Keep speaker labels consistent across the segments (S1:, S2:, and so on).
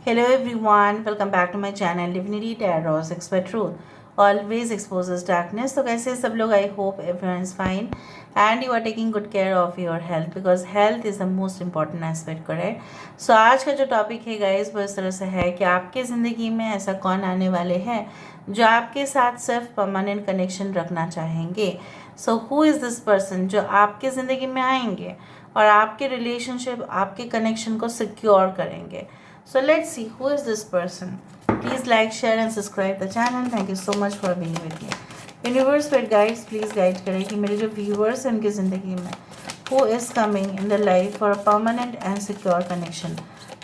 S1: Hello everyone, welcome back to my channel Divinity Tarot Expert Truth. Always exposes darkness. तो कैसे सब लोग? I hope everyone is fine and you are taking good care of your health because health is the most important aspect, correct? So आज का जो topic है guys वो इस तरह से है कि आपके ज़िंदगी में ऐसा कौन आने वाले हैं जो आपके साथ सिर्फ परमानेंट कनेक्शन रखना चाहेंगे. So who is this person जो आपके ज़िंदगी में आएंगे और आपके रिलेशनशिप, आपके कनेक्शन को सिक्योर करेंगे. So let's see who is this person. Please like, share and subscribe the channel. Thank you so much for being with me. Universe पर guides please guide करें कि मेरे जो viewers हैं उनकी ज़िंदगी में who is coming in the life for a permanent and secure connection.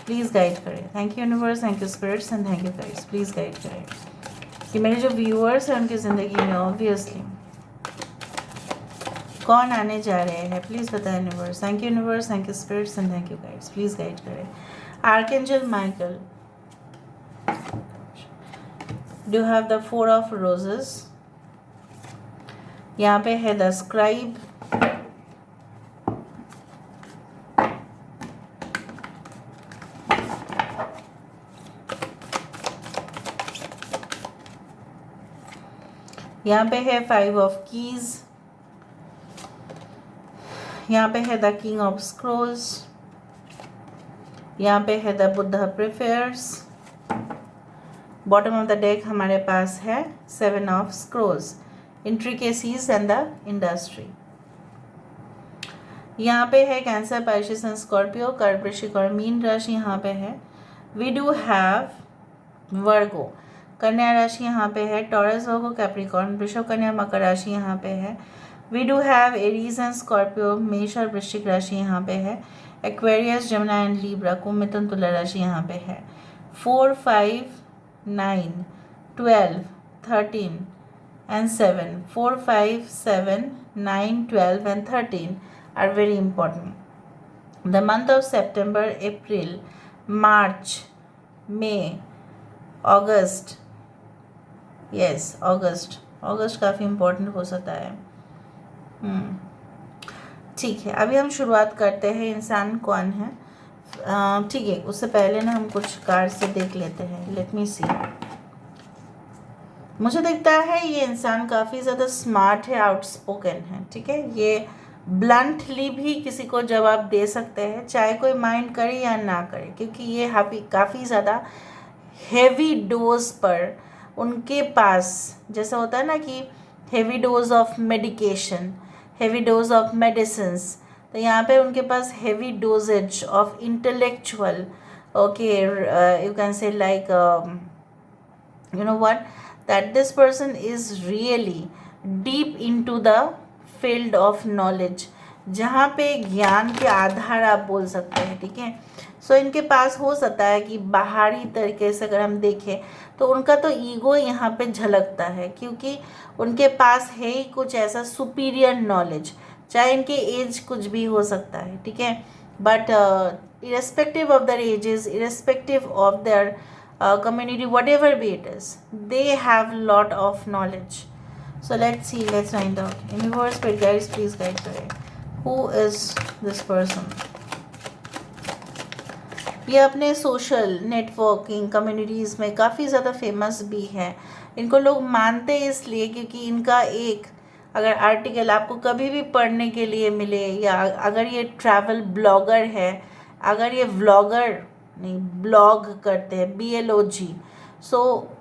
S1: Please guide करें. Thank you universe, thank you spirits and thank you guys. Please guide करें कि मेरे जो viewers हैं उनकी ज़िंदगी में obviously कौन आने जा रहे हैं. प्लीज़ बताएं universe. Thank you universe, thank you spirits and thank you guides. Please guide करें. Archangel Michael, do have the 4 of roses. यहाँ पे है द स्क्राइब, यहाँ पे है 5 ऑफ कीज, यहाँ पे है द किंग ऑफ स्क्रोल्स, यहाँ पे है the Buddha prefers. Bottom of the deck हमारे पास है 7 of scrolls, intricacies and the industry. यहाँ पे है कैंसर, पाइसेस एंड स्कॉर्पियो, कर्क, वृश्चिक और मीन राशि यहाँ पे है. वी डू हैव वर्गो, कन्या राशि यहाँ पे है, टॉरस, वर्गो, कैप्रिकॉर्न, वृषभ, कन्या, मकर राशि यहाँ पे है. We do have Aries and Scorpio, मेष और वृश्चिक राशि यहाँ पे है. एक्वेरियस, जमुना एंड लीब्रा, कुंभ, मिथुन, तुला राशि यहाँ पे है. 4, 5, 9, 12, 13 and 7. 4, 5, 7, 9, 12 and 13 are very important. The month of September, April, March, May, August. Yes, August. August काफ़ी important हो सकता है. ठीक है, अभी हम शुरुआत करते हैं. इंसान कौन है? ठीक है, उससे पहले ना हम कुछ कार्ड से देख लेते हैं. लेट मी सी. मुझे दिखता है ये इंसान काफ़ी ज़्यादा स्मार्ट है, आउटस्पोकन है. ठीक है, ये ब्लंटली भी किसी को जवाब दे सकते हैं, चाहे कोई माइंड करे या ना करे, क्योंकि ये काफ़ी ज़्यादा हेवी डोज पर उनके पास, जैसा होता है ना कि heavy dose of medication, heavy dose of medicines, तो यहाँ पे उनके पास heavy doses of intellectual. Okay, you can say like you know what, that this person is really deep into the field of knowledge, जहाँ पे ज्ञान के आधार आप बोल सकते हैं. ठीक है, सो इनके पास हो सकता है कि बाहरी तरीके से अगर हम देखें तो उनका तो ईगो यहाँ पे झलकता है, क्योंकि उनके पास है ही कुछ ऐसा सुपीरियर नॉलेज, चाहे इनके एज कुछ भी हो सकता है. ठीक है, but irrespective of their ages, irrespective of their community, whatever be it is, they have lot of knowledge. So let's see, let's find out. Universe, spirit guides, please guide करें. Who is this person? ये अपने social networking communities में काफ़ी ज़्यादा famous भी है. इनको लोग मानते हैं इसलिए क्योंकि इनका एक अगर आर्टिकल आपको कभी भी पढ़ने के लिए मिले, या अगर ये ट्रैवल ब्लॉगर है, अगर ये व्लॉगर नहीं ब्लॉग करते हैं, BLOG, सो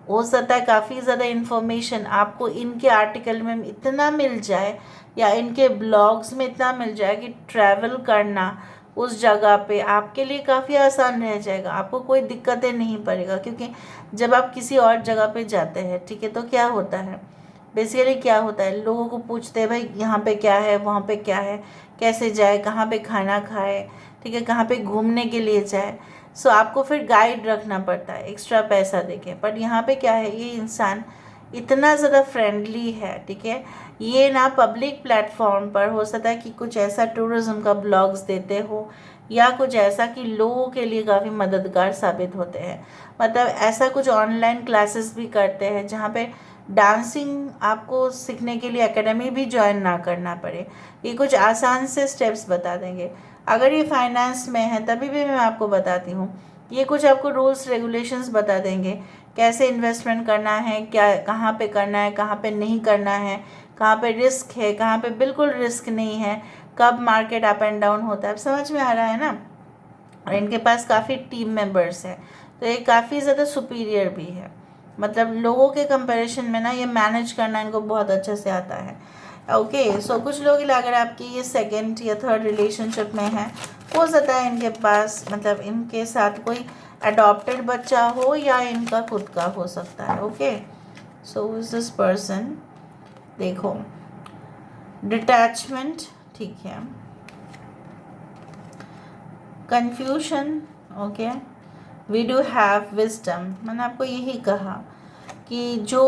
S1: हो सकता है काफ़ी ज़्यादा इन्फॉर्मेशन आपको इनके आर्टिकल में इतना मिल जाए या इनके ब्लॉग्स में इतना मिल जाए कि ट्रैवल करना उस जगह पे आपके लिए काफ़ी आसान रह जाएगा. आपको कोई दिक्कतें नहीं पड़ेगा, क्योंकि जब आप किसी और जगह पे जाते हैं, ठीक है, तो क्या होता है बेसिकली, क्या होता है, लोगों को पूछते हैं भाई यहाँ पे क्या है, वहाँ पे क्या है, कैसे जाए, कहाँ पे खाना खाए, ठीक है, कहाँ पे घूमने के लिए जाए. सो आपको फिर गाइड रखना पड़ता है एक्स्ट्रा पैसा देके. बट यहाँ पे क्या है, ये इंसान इतना ज़्यादा फ्रेंडली है. ठीक है, ये ना पब्लिक प्लेटफॉर्म पर हो सकता है कि कुछ ऐसा टूरिज़्म का ब्लॉग्स देते हो, या कुछ ऐसा कि लोगों के लिए काफ़ी मददगार साबित होते हैं. मतलब ऐसा कुछ ऑनलाइन क्लासेस भी करते हैं जहाँ पे डांसिंग आपको सीखने के लिए एकेडमी भी ज्वाइन ना करना पड़े. ये कुछ आसान से स्टेप्स बता देंगे. अगर ये फाइनेंस में है तभी भी मैं आपको बताती हूँ ये कुछ आपको रूल्स रेगुलेशंस बता देंगे, कैसे इन्वेस्टमेंट करना है, क्या कहाँ पे करना है, कहाँ पे नहीं करना है, कहाँ पे रिस्क है, कहाँ पे बिल्कुल रिस्क नहीं है, कब मार्केट अप एंड डाउन होता है। अब समझ में आ रहा है ना। और इनके पास काफ़ी टीम मेंबर्स हैं, तो ये काफ़ी ज़्यादा सुपीरियर भी है। मतलब लोगों के कंपैरिजन में ना ये मैनेज करना इनको बहुत अच्छे से आता है। ओके, सो कुछ लोग अगर आपकी ये सेकंड या थर्ड रिलेशनशिप में है, हो सकता है इनके पास मतलब इनके साथ कोई अडॉप्टेड बच्चा हो या इनका खुद का हो सकता है। Okay, so is this person, देखो डिटैचमेंट, ठीक है, confusion, okay, we do have wisdom. मैंने आपको यही कहा कि जो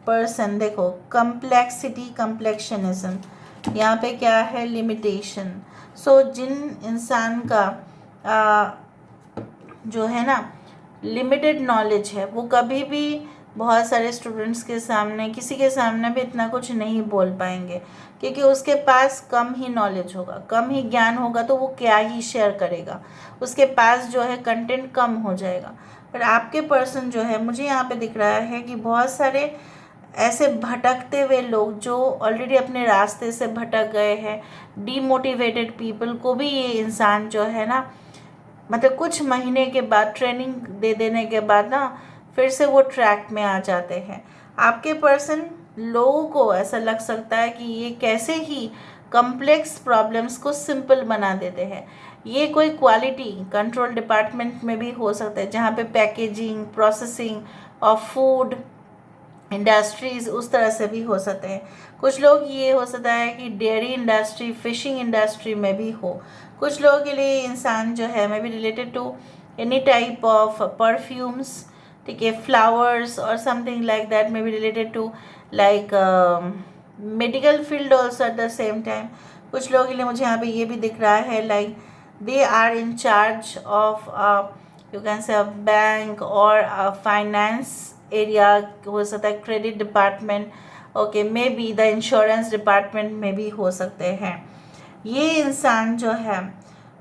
S1: पर्सन, देखो कम्प्लेक्सिटी, कम्प्लेक्शनिज्म, यहाँ पे क्या है, लिमिटेशन। सो जिन इंसान का जो है ना लिमिटेड नॉलेज है, वो कभी भी बहुत सारे स्टूडेंट्स के सामने, किसी के सामने भी इतना कुछ नहीं बोल पाएंगे, क्योंकि उसके पास कम ही नॉलेज होगा, कम ही ज्ञान होगा, तो वो क्या ही शेयर करेगा, उसके पास जो है कंटेंट कम हो जाएगा। पर आपके पर्सन जो है, मुझे यहाँ पे दिख रहा है कि बहुत सारे ऐसे भटकते हुए लोग जो ऑलरेडी अपने रास्ते से भटक गए हैं, डीमोटिवेटेड पीपल को भी ये इंसान जो है ना, मतलब कुछ महीने के बाद ट्रेनिंग दे देने के बाद ना फिर से वो ट्रैक में आ जाते हैं। आपके पर्सन, लोगों को ऐसा लग सकता है कि ये कैसे ही कॉम्प्लेक्स प्रॉब्लम्स को सिंपल बना देते हैं। ये कोई क्वालिटी कंट्रोल डिपार्टमेंट में भी हो सकता है, जहाँ पे packaging, processing of food industries उस तरह से भी हो सकते हैं। कुछ लोग ये हो सकता है कि डेयरी इंडस्ट्री, फिशिंग इंडस्ट्री में भी हो। कुछ लोगों के लिए इंसान जो है may be related to any type of perfumes, ठीक है, फ्लावर्स और something like that, may be related to like medical field also at the same time. कुछ लोगों के लिए मुझे यहाँ पे ये भी दिख रहा है like they are in charge of you can say bank और फाइनेंस एरिया, हो सकता है credit department, okay, may be the insurance department में भी हो सकते हैं। ये इंसान जो है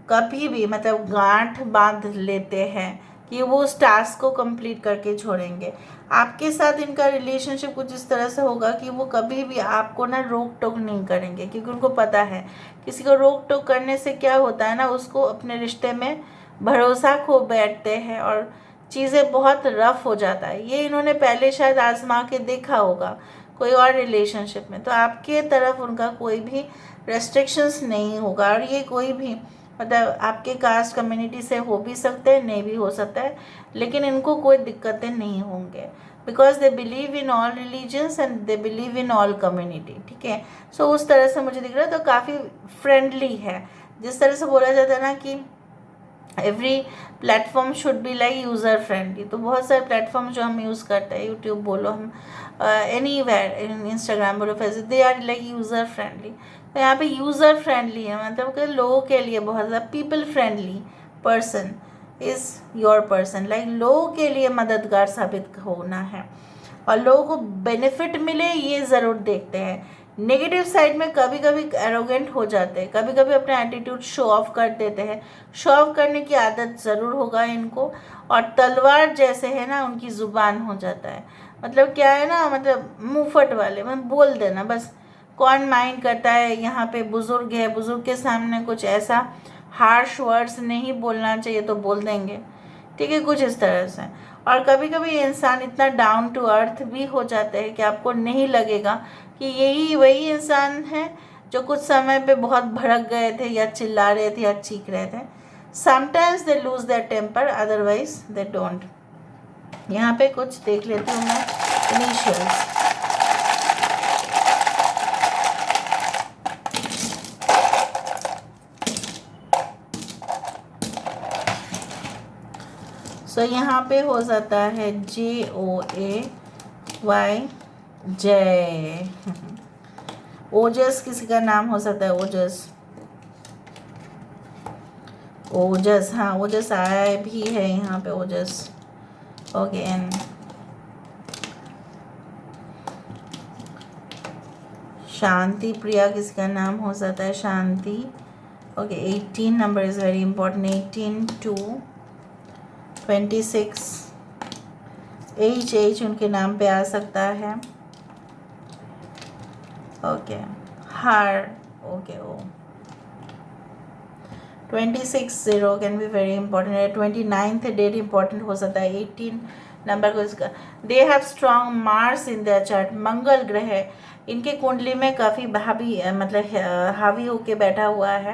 S1: कभी भी मतलब गांठ बांध लेते हैं कि वो उस टास्क को कंप्लीट करके छोड़ेंगे। आपके साथ इनका रिलेशनशिप कुछ इस तरह से होगा कि वो कभी भी आपको ना रोक टोक नहीं करेंगे, क्योंकि उनको पता है किसी को रोक टोक करने से क्या होता है ना, उसको अपने रिश्ते में भरोसा खो बैठते हैं और चीज़ें बहुत रफ हो जाता है। ये इन्होंने पहले शायद आजमा के देखा होगा कोई और रिलेशनशिप में, तो आपके तरफ उनका कोई भी रेस्ट्रिक्शंस नहीं होगा। और ये कोई भी मतलब आपके कास्ट कम्युनिटी से हो भी सकते हैं, नहीं भी हो सकता है, लेकिन इनको कोई दिक्कतें नहीं होंगे, because they believe in all religions and they believe in all community, ठीक है। सो उस तरह से मुझे दिख रहा है, तो काफ़ी फ्रेंडली है। जिस तरह से बोला जाता है ना कि every platform should be like user friendly, तो बहुत सारे प्लेटफॉर्म जो हम यूज़ करते हैं, यूट्यूब बोलो, हम एनी वेयर, इंस्टाग्राम बोलो, Facebook, they are like user friendly. तो यहाँ पे यूज़र फ्रेंडली है, मतलब कि लोगों के लिए बहुत ज़्यादा people friendly person is your person, like लोगों के लिए मददगार साबित होना है और लोगों को बेनिफिट मिले, ये ज़रूर देखते हैं। नेगेटिव साइड में कभी कभी एरोगेंट हो जाते हैं, कभी कभी अपना एटीट्यूड शो ऑफ कर देते हैं। शो ऑफ करने की आदत ज़रूर होगा इनको, और तलवार जैसे है ना उनकी ज़ुबान हो जाता है। मतलब क्या है ना, मतलब मुंहफट वाले, मतलब बोल देना बस, कौन माइंड करता है। यहाँ पे बुज़ुर्ग है, बुज़ुर्ग के सामने कुछ ऐसा हार्श वर्ड्स नहीं बोलना चाहिए तो बोल देंगे, ठीक है, कुछ इस तरह से। और कभी कभी इंसान इतना डाउन टू अर्थ भी हो जाते हैं कि आपको नहीं लगेगा कि यही वही इंसान है जो कुछ समय पे बहुत भड़क गए थे या चिल्ला रहे थे या चीख रहे थे। Sometimes they lose their temper, otherwise they don't. यहाँ पे कुछ देख लेती हूँ मैं इनिशियल्स। सो यहाँ पे हो जाता है JOAY, जय। ओजस किसी का नाम हो सकता है, ओजस, ओजस, हाँ ओजस आया भी है यहाँ पे, ओजस, ओके। एन शांति प्रिया किसी का नाम हो सकता है, Shanti, okay. 18 number is very important, 18 2 26 H उनके नाम पे आ सकता है। Okay or okay O 26 can be very important है। 29 डेट इंपॉर्टेंट हो सकता है। 18 नंबर को इसका they have strong Mars in their chart. मंगल ग्रह इनके कुंडली में काफ़ी हावी होके बैठा हुआ है,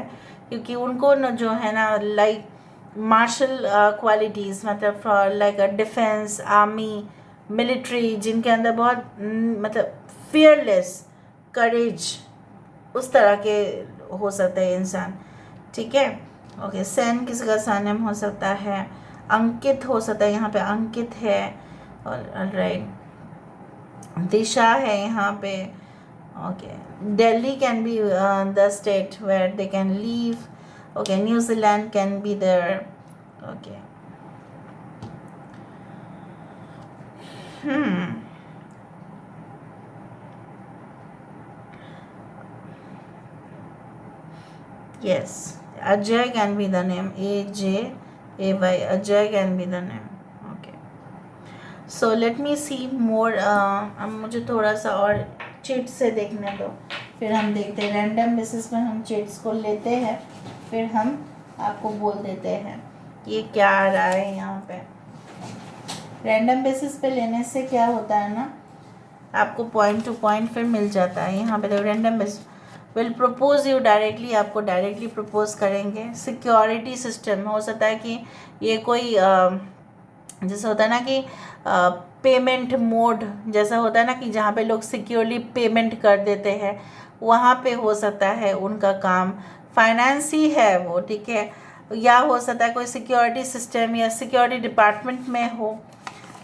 S1: क्योंकि उनको न जो है ना लाइक मार्शल क्वालिटीज़, मतलब लाइक डिफेंस, आर्मी, मिलिट्री, जिनके अंदर बहुत फियरलेस करेज, उस तरह के हो सकते हैं इंसान। ठीक है। ओके सैन किसी का सरनेम हो सकता है। अंकित हो सकता है, यहाँ पे अंकित है। और राइट दिशा है यहाँ पे। Okay Delhi can be the state where they can live. Okay New Zealand can be there. Okay yes, Ajay can be the name. AJAY, Ajay can be the name. Okay, so let me see more. अब मुझे थोड़ा सा और chit से देखने दो, फिर हम देखते हैं। रैंडम बेसिस पर हम चिट्स को लेते हैं, फिर हम आपको बोल देते हैं ये क्या आ रहा है यहाँ पे। रैंडम बेसिस पे लेने से क्या होता है ना, आपको पॉइंट टू पॉइंट फिर मिल जाता है। यहाँ पे तो random basis will propose you directly, आपको डायरेक्टली प्रपोज करेंगे। सिक्योरिटी सिस्टम हो सकता है कि ये कोई जैसा होता है ना कि पेमेंट मोड जैसा होता है ना, कि जहाँ पे लोग सिक्योरली पेमेंट कर देते हैं, वहाँ पे हो सकता है उनका काम। फाइनेंस ही है वो, ठीक है। या हो सकता है कोई सिक्योरिटी सिस्टम या सिक्योरिटी डिपार्टमेंट में हो।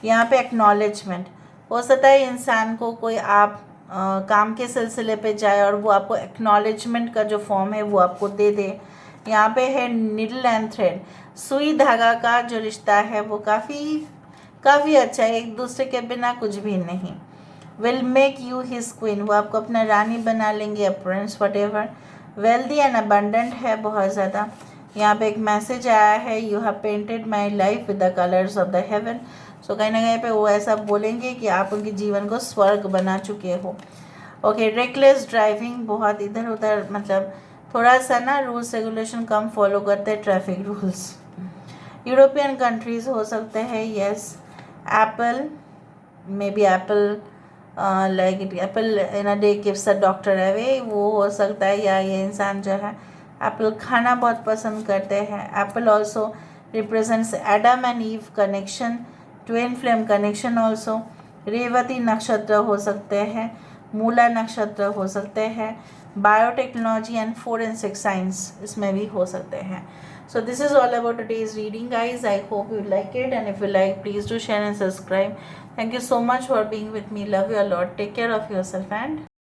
S1: यहाँ पे एक्नॉलेजमेंट हो सकता है इंसान को कोई आप काम के सिलसिले पे जाए और वो आपको एक्नॉलेजमेंट का जो फॉर्म है वो आपको दे दे। यहाँ पे है निडल एंड थ्रेड, सुई धागा का जो रिश्ता है वो काफ़ी अच्छा है, एक दूसरे के बिना कुछ भी नहीं। Will make you his queen, वो आपको अपना रानी बना लेंगे, prince whatever. Wealthy and abundant है बहुत ज़्यादा। यहाँ पे एक मैसेज आया है, you have painted my life with the colours of the heaven. So कहीं ना कहीं पे वो ऐसा बोलेंगे कि आप उनके जीवन को स्वर्ग बना चुके हो। ओके रेकलेस ड्राइविंग, बहुत इधर उधर, मतलब थोड़ा सा ना रूल्स रेगुलेशन कम फॉलो करते हैं, ट्रैफिक रूल्स। यूरोपियन कंट्रीज़ हो सकते हैं, yes. Apple, may be Apple like it apple in a day gives a doctor away, वो हो सकता है। या ये इंसान जो है एप्पल खाना बहुत पसंद करते हैं। Apple also represents Adam and Eve connection, twin flame connection also. Revati नक्षत्र हो सकते हैं, मूला नक्षत्र हो सकते हैं। बायोटेक्नोलॉजी एंड फोरेंसिक साइंस इसमें भी हो सकते हैं। So this is all about today's reading, guys. I hope you like it, and if you like, please do share and subscribe. Thank you so much for being with me. Love you a lot. Take care of yourself and